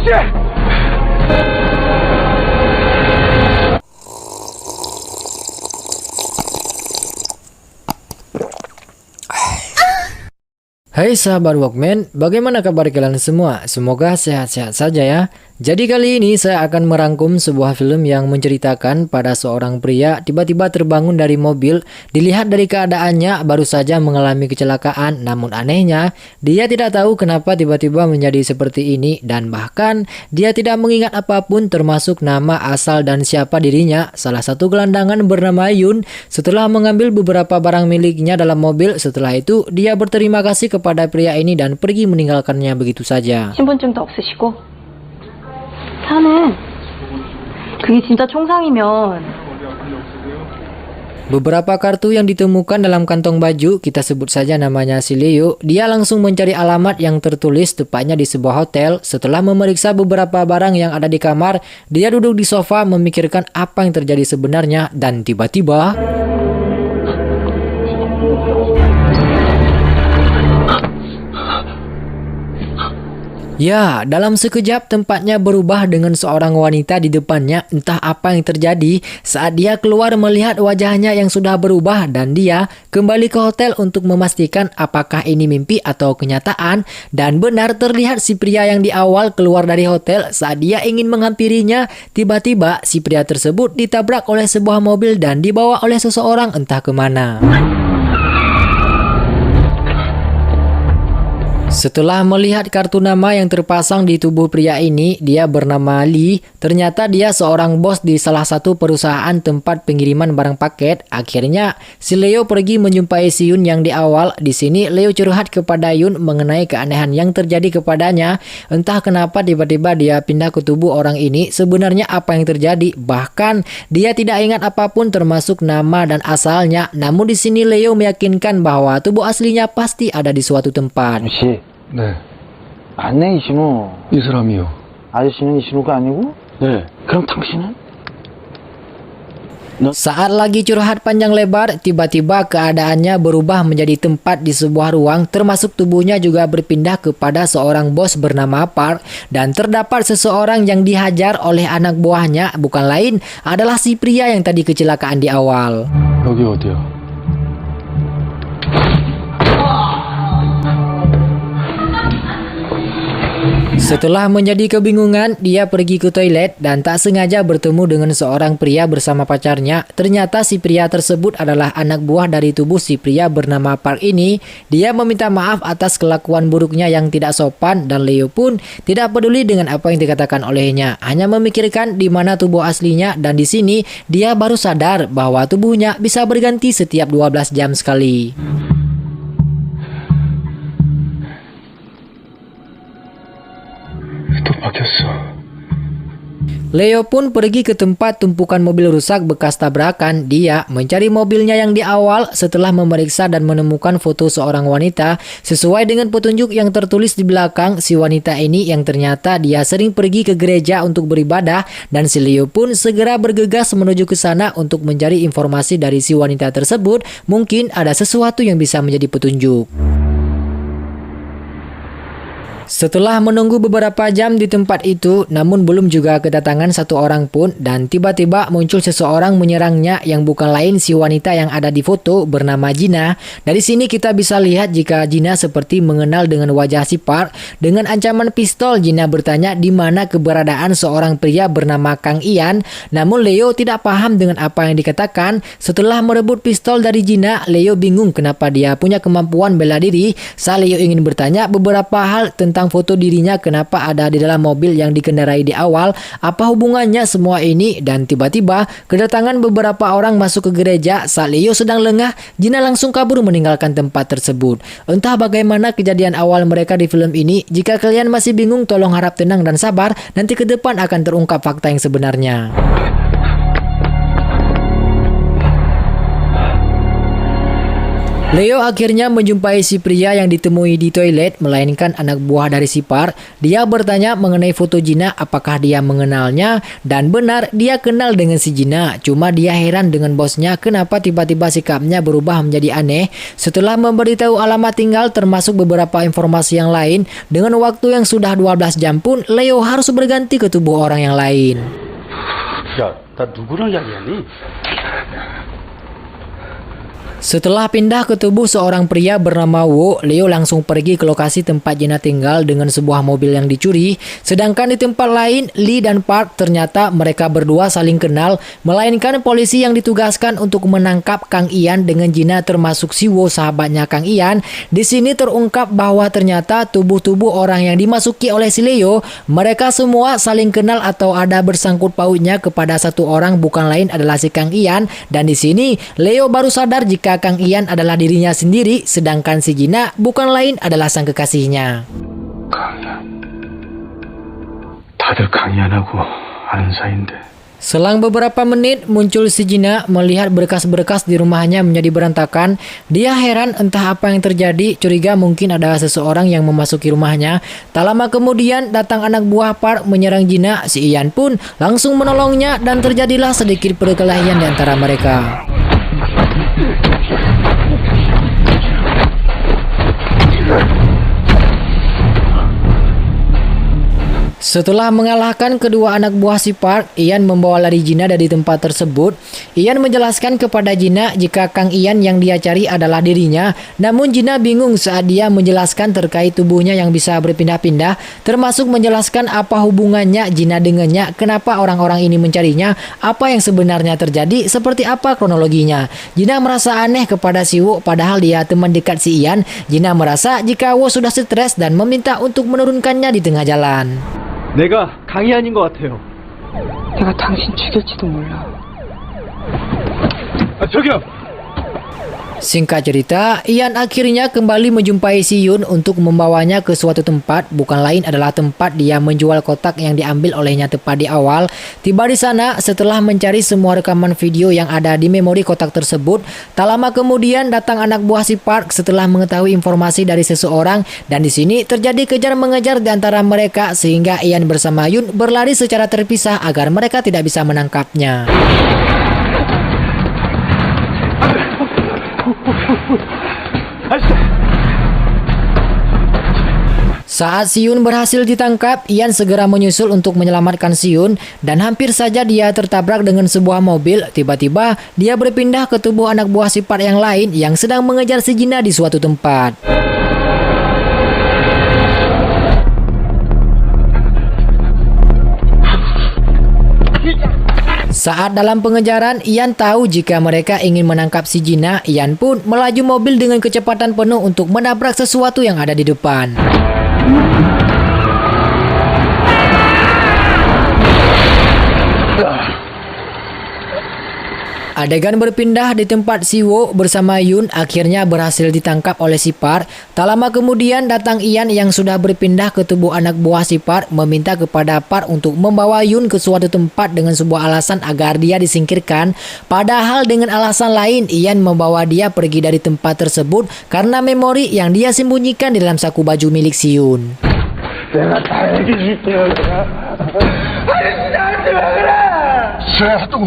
Hai sahabat Walkman, bagaimana kabar kalian semua? Semoga sehat-sehat saja ya. Jadi kali ini saya akan merangkum sebuah film yang menceritakan pada seorang pria tiba-tiba terbangun dari mobil. Dilihat dari keadaannya baru saja mengalami kecelakaan, namun anehnya dia tidak tahu kenapa tiba-tiba menjadi seperti ini dan bahkan dia tidak mengingat apapun termasuk nama, asal dan siapa dirinya. Salah satu gelandangan bernama Yun setelah mengambil beberapa barang miliknya dalam mobil, setelah itu dia berterima kasih kepada pria ini dan pergi meninggalkannya begitu saja. 신분증도 없으시고 차는 그게 진짜 총상이면 Beberapa kartu yang ditemukan dalam kantong baju, kita sebut saja namanya si Leo. Dia langsung mencari alamat yang tertulis tepatnya di sebuah hotel. Setelah memeriksa beberapa barang yang ada di kamar, dia duduk di sofa memikirkan apa yang terjadi sebenarnya dan tiba-tiba ya, dalam sekejap tempatnya berubah dengan seorang wanita di depannya. Entah apa yang terjadi saat dia keluar melihat wajahnya yang sudah berubah dan dia kembali ke hotel untuk memastikan apakah ini mimpi atau kenyataan. Dan benar terlihat si pria yang di awal keluar dari hotel. Saat dia ingin menghampirinya, tiba-tiba si pria tersebut ditabrak oleh sebuah mobil dan dibawa oleh seseorang entah kemana. Setelah melihat kartu nama yang terpasang di tubuh pria ini, dia bernama Lee. Ternyata dia seorang bos di salah satu perusahaan tempat pengiriman barang paket. Akhirnya, si Leo pergi menjumpai si Yun yang di awal. Di sini Leo curhat kepada Yun mengenai keanehan yang terjadi kepadanya. Entah kenapa tiba-tiba dia pindah ke tubuh orang ini. Sebenarnya apa yang terjadi? Bahkan dia tidak ingat apapun termasuk nama dan asalnya. Namun di sini Leo meyakinkan bahwa tubuh aslinya pasti ada di suatu tempat. 네. 맞네, 이신우. 이 사람이요. 아저씨는 이신우가 아니고? 네. 그럼 당신은? Saat lagi curhat panjang lebar, tiba-tiba keadaannya berubah menjadi tempat di sebuah ruang, termasuk tubuhnya juga berpindah kepada seorang bos bernama Park, dan terdapat seseorang yang dihajar oleh anak buahnya, bukan lain adalah si pria yang tadi kecelakaan di awal. 여기 어디야? Setelah menjadi kebingungan, dia pergi ke toilet dan tak sengaja bertemu dengan seorang pria bersama pacarnya. Ternyata si pria tersebut adalah anak buah dari tubuh si pria bernama Park ini. Dia meminta maaf atas kelakuan buruknya yang tidak sopan dan Leo pun tidak peduli dengan apa yang dikatakan olehnya. Hanya memikirkan di mana tubuh aslinya dan di sini dia baru sadar bahwa tubuhnya bisa berganti setiap 12 jam sekali. Leo pun pergi ke tempat tumpukan mobil rusak bekas tabrakan. Dia mencari mobilnya yang di awal setelah memeriksa dan menemukan foto seorang wanita sesuai dengan petunjuk yang tertulis di belakang. Si wanita ini yang ternyata dia sering pergi ke gereja untuk beribadah dan si Leo pun segera bergegas menuju ke sana untuk mencari informasi dari si wanita tersebut. Mungkin ada sesuatu yang bisa menjadi petunjuk. Setelah menunggu beberapa jam di tempat itu, namun belum juga kedatangan satu orang pun, dan tiba-tiba muncul seseorang menyerangnya yang bukan lain si wanita yang ada di foto bernama Gina. Dari sini kita bisa lihat jika Gina seperti mengenal dengan wajah si Park. Dengan ancaman pistol, Gina bertanya di mana keberadaan seorang pria bernama Kang Ian. Namun Leo tidak paham dengan apa yang dikatakan. Setelah merebut pistol dari Gina, Leo bingung kenapa dia punya kemampuan bela diri. Saat Leo ingin bertanya beberapa hal tentang foto dirinya, kenapa ada di dalam mobil yang dikendarai di awal, apa hubungannya semua ini, dan tiba-tiba kedatangan beberapa orang masuk ke gereja. Saat Leo sedang lengah, Gina langsung kabur meninggalkan tempat tersebut. Entah bagaimana kejadian awal mereka di film ini. Jika kalian masih bingung, tolong harap tenang dan sabar, nanti ke depan akan terungkap fakta yang sebenarnya. Leo akhirnya menjumpai si pria yang ditemui di toilet, melainkan anak buah dari si Park. Dia bertanya mengenai foto Gina, apakah dia mengenalnya, dan benar dia kenal dengan si Gina. Cuma dia heran dengan bosnya kenapa tiba-tiba sikapnya berubah menjadi aneh. Setelah memberitahu alamat tinggal termasuk beberapa informasi yang lain, dengan waktu yang sudah 12 jam pun Leo harus berganti ke tubuh orang yang lain. 야, 나 누구랑 이야기하니? Setelah pindah ke tubuh seorang pria bernama Wo, Leo langsung pergi ke lokasi tempat Gina tinggal dengan sebuah mobil yang dicuri. Sedangkan di tempat lain, Lee dan Park ternyata mereka berdua saling kenal, melainkan polisi yang ditugaskan untuk menangkap Kang Ian dengan Gina termasuk si Wo sahabatnya Kang Ian. Di sini terungkap bahwa ternyata tubuh-tubuh orang yang dimasuki oleh si Leo, mereka semua saling kenal atau ada bersangkut pautnya kepada satu orang bukan lain adalah si Kang Ian. Dan di sini Leo baru sadar jika Kang Ian adalah dirinya sendiri, sedangkan si Gina bukan lain adalah sang kekasihnya. 강이야. 다들 강이야라고 아는 사이인데. Selang beberapa menit muncul si Gina melihat berkas-berkas di rumahnya menjadi berantakan. Dia heran entah apa yang terjadi, curiga mungkin ada seseorang yang memasuki rumahnya. Tak lama kemudian datang anak buah Park menyerang Gina. Si Ian pun langsung menolongnya dan terjadilah sedikit perkelahian di antara mereka. Setelah mengalahkan kedua anak buah si Park, Ian membawa lari Gina dari tempat tersebut. Ian menjelaskan kepada Gina jika Kang Ian yang dia cari adalah dirinya. Namun Gina bingung saat dia menjelaskan terkait tubuhnya yang bisa berpindah-pindah, termasuk menjelaskan apa hubungannya Gina dengannya, kenapa orang-orang ini mencarinya, apa yang sebenarnya terjadi, seperti apa kronologinya. Gina merasa aneh kepada si Wo padahal dia teman dekat si Ian. Gina merasa jika Wo sudah stres dan meminta untuk menurunkannya di tengah jalan. 내가 강이안인 것 같아요. 내가 당신 죽일지도 몰라. 저기요. Singkat cerita, Ian akhirnya kembali menjumpai si Yun untuk membawanya ke suatu tempat, bukan lain adalah tempat dia menjual kotak yang diambil olehnya tepat di awal. Tiba di sana, setelah mencari semua rekaman video yang ada di memori kotak tersebut, tak lama kemudian datang anak buah si Park setelah mengetahui informasi dari seseorang, dan di sini terjadi kejar-mengejar di antara mereka sehingga Ian bersama Yun berlari secara terpisah agar mereka tidak bisa menangkapnya. Saat si Yun berhasil ditangkap, Ian segera menyusul untuk menyelamatkan si Yun dan hampir saja dia tertabrak dengan sebuah mobil. Tiba-tiba dia berpindah ke tubuh anak buah si Park yang lain yang sedang mengejar si Gina di suatu tempat. Saat dalam pengejaran, Ian tahu jika mereka ingin menangkap si Gina. Ian pun melaju mobil dengan kecepatan penuh untuk menabrak sesuatu yang ada di depan. Adegan berpindah di tempat si Wo bersama Yun akhirnya berhasil ditangkap oleh si Park. Tak lama kemudian datang Ian yang sudah berpindah ke tubuh anak buah si Park meminta kepada Park untuk membawa Yun ke suatu tempat dengan sebuah alasan agar dia disingkirkan. Padahal dengan alasan lain Ian membawa dia pergi dari tempat tersebut karena memori yang dia sembunyikan di dalam saku baju milik si Yun. 내가 다 얘기해줄게요. 아저씨 나한테 왜 그래? 또.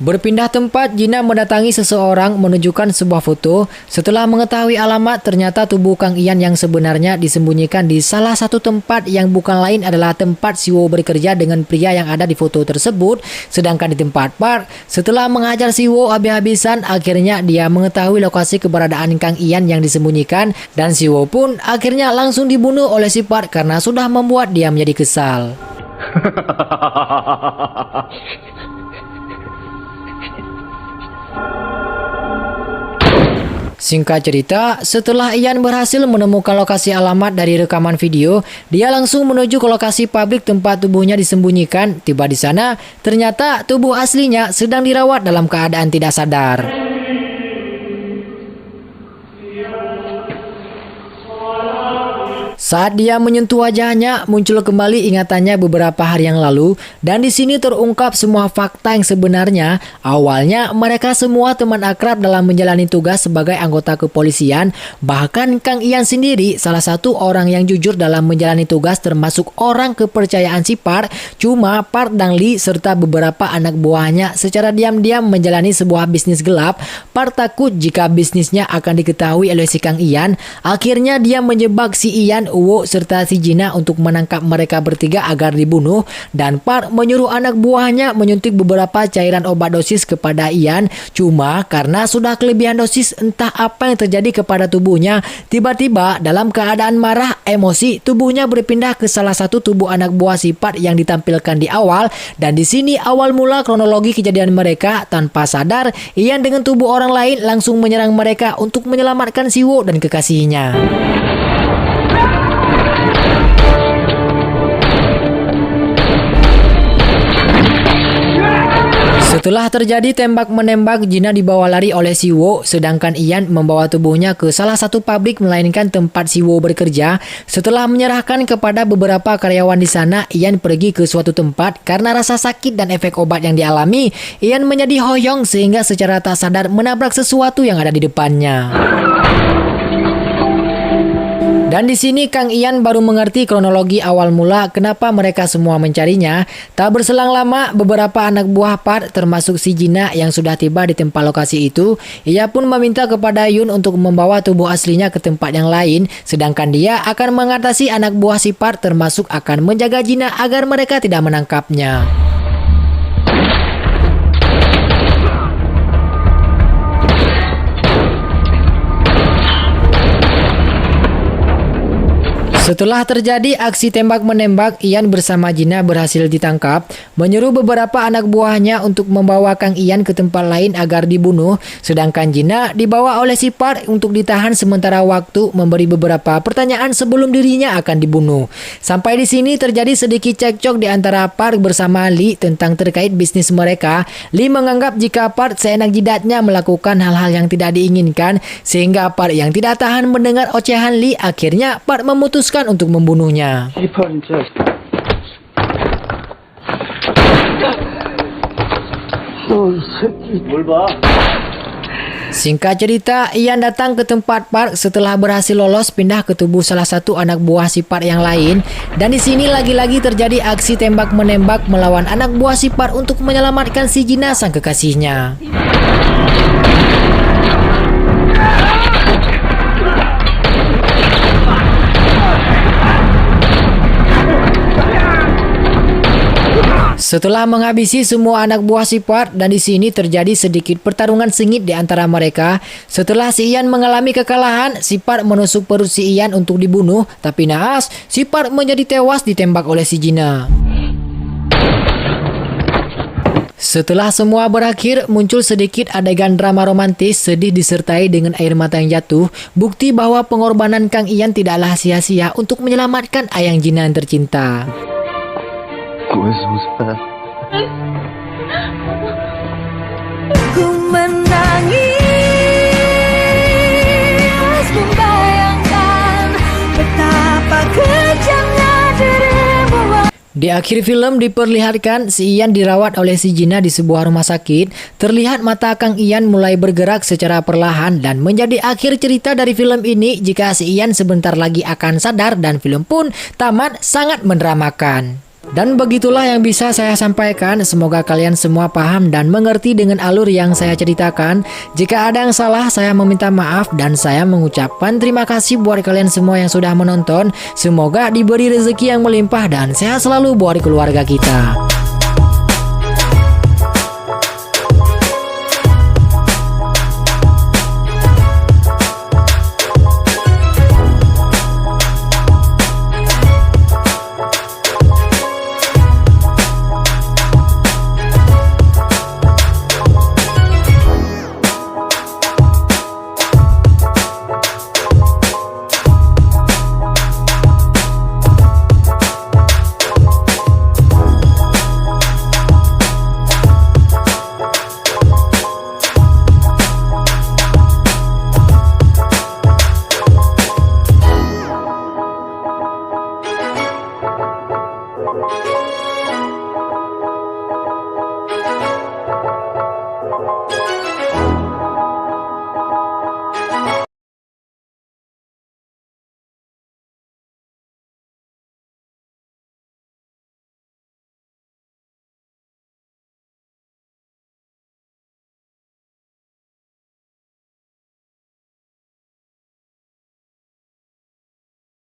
Berpindah tempat, Gina mendatangi seseorang menunjukkan sebuah foto. Setelah mengetahui alamat, ternyata tubuh Kang Ian yang sebenarnya disembunyikan di salah satu tempat yang bukan lain adalah tempat si Wo bekerja dengan pria yang ada di foto tersebut. Sedangkan di tempat Park, setelah menghajar si Wo habis-habisan, akhirnya dia mengetahui lokasi keberadaan Kang Ian yang disembunyikan, dan si Wo pun akhirnya langsung dibunuh oleh si Park karena sudah membuat dia menjadi kesal. Singkat cerita, setelah Ian berhasil menemukan lokasi alamat dari rekaman video, dia langsung menuju ke lokasi pabrik tempat tubuhnya disembunyikan. Tiba di sana, ternyata tubuh aslinya sedang dirawat dalam keadaan tidak sadar. Saat dia menyentuh wajahnya, muncul kembali ingatannya beberapa hari yang lalu, dan di sini terungkap semua fakta yang sebenarnya. Awalnya mereka semua teman akrab dalam menjalani tugas sebagai anggota kepolisian. Bahkan Kang Ian sendiri salah satu orang yang jujur dalam menjalani tugas, termasuk orang kepercayaan si Park. Cuma Park dan Lee serta beberapa anak buahnya secara diam-diam menjalani sebuah bisnis gelap. Park takut jika bisnisnya akan diketahui oleh si Kang Ian. Akhirnya dia menjebak si Ian, Uwo serta si Gina untuk menangkap mereka bertiga agar dibunuh, dan Park menyuruh anak buahnya menyuntik beberapa cairan obat dosis kepada Ian. Cuma karena sudah kelebihan dosis, entah apa yang terjadi kepada tubuhnya. Tiba-tiba dalam keadaan marah, emosi, tubuhnya berpindah ke salah satu tubuh anak buah si Park yang ditampilkan di awal. Dan di sini awal mula kronologi kejadian mereka. Tanpa sadar, Ian dengan tubuh orang lain langsung menyerang mereka untuk menyelamatkan si Wo dan kekasihnya. Setelah terjadi tembak-menembak, Gina dibawa lari oleh si Wo, sedangkan Ian membawa tubuhnya ke salah satu pabrik melainkan tempat si Wo bekerja. Setelah menyerahkan kepada beberapa karyawan di sana, Ian pergi ke suatu tempat. Karena rasa sakit dan efek obat yang dialami, Ian menjadi hoyong sehingga secara tak sadar menabrak sesuatu yang ada di depannya. Dan di sini Kang Ian baru mengerti kronologi awal mula kenapa mereka semua mencarinya. Tak berselang lama, beberapa anak buah Park termasuk si Gina yang sudah tiba di tempat lokasi itu. Ia pun meminta kepada Yun untuk membawa tubuh aslinya ke tempat yang lain, sedangkan dia akan mengatasi anak buah si Park, termasuk akan menjaga Gina agar mereka tidak menangkapnya. Setelah terjadi aksi tembak-menembak, Ian bersama Gina berhasil ditangkap, menyuruh beberapa anak buahnya untuk membawa Kang Ian ke tempat lain agar dibunuh, sedangkan Gina dibawa oleh si Park untuk ditahan sementara waktu, memberi beberapa pertanyaan sebelum dirinya akan dibunuh. Sampai di sini terjadi sedikit cekcok di antara Park bersama Lee tentang terkait bisnis mereka. Lee menganggap jika Park seenak jidatnya melakukan hal-hal yang tidak diinginkan, sehingga Park yang tidak tahan mendengar ocehan Lee, akhirnya Park memutuskan untuk membunuhnya. Singkat cerita, Ian datang ke tempat Park setelah berhasil lolos pindah ke tubuh salah satu anak buah si Park yang lain. Dan di sini lagi-lagi terjadi aksi tembak-menembak melawan anak buah si Park untuk menyelamatkan si Gina sang kekasihnya. Setelah menghabisi semua anak buah si Park, dan di sini terjadi sedikit pertarungan sengit di antara mereka. Setelah si Ian mengalami kekalahan, si Park menusuk perut si Ian untuk dibunuh, tapi naas, si Park menjadi tewas ditembak oleh si Gina. Setelah semua berakhir, muncul sedikit adegan drama romantis sedih disertai dengan air mata yang jatuh, bukti bahwa pengorbanan Kang Ian tidaklah sia-sia untuk menyelamatkan ayang Gina yang tercinta. Ku menangis membayangkan betapa kejamnya dirimu. Di akhir film diperlihatkan si Ian dirawat oleh si Gina di sebuah rumah sakit. Terlihat mata Kang Ian mulai bergerak secara perlahan, dan menjadi akhir cerita dari film ini jika si Ian sebentar lagi akan sadar, dan film pun tamat sangat mendramakan. Dan begitulah yang bisa saya sampaikan. Semoga kalian semua paham dan mengerti dengan alur yang saya ceritakan. Jika ada yang salah, saya meminta maaf, dan saya mengucapkan terima kasih buat kalian semua yang sudah menonton. Semoga diberi rezeki yang melimpah dan sehat selalu buat keluarga kita.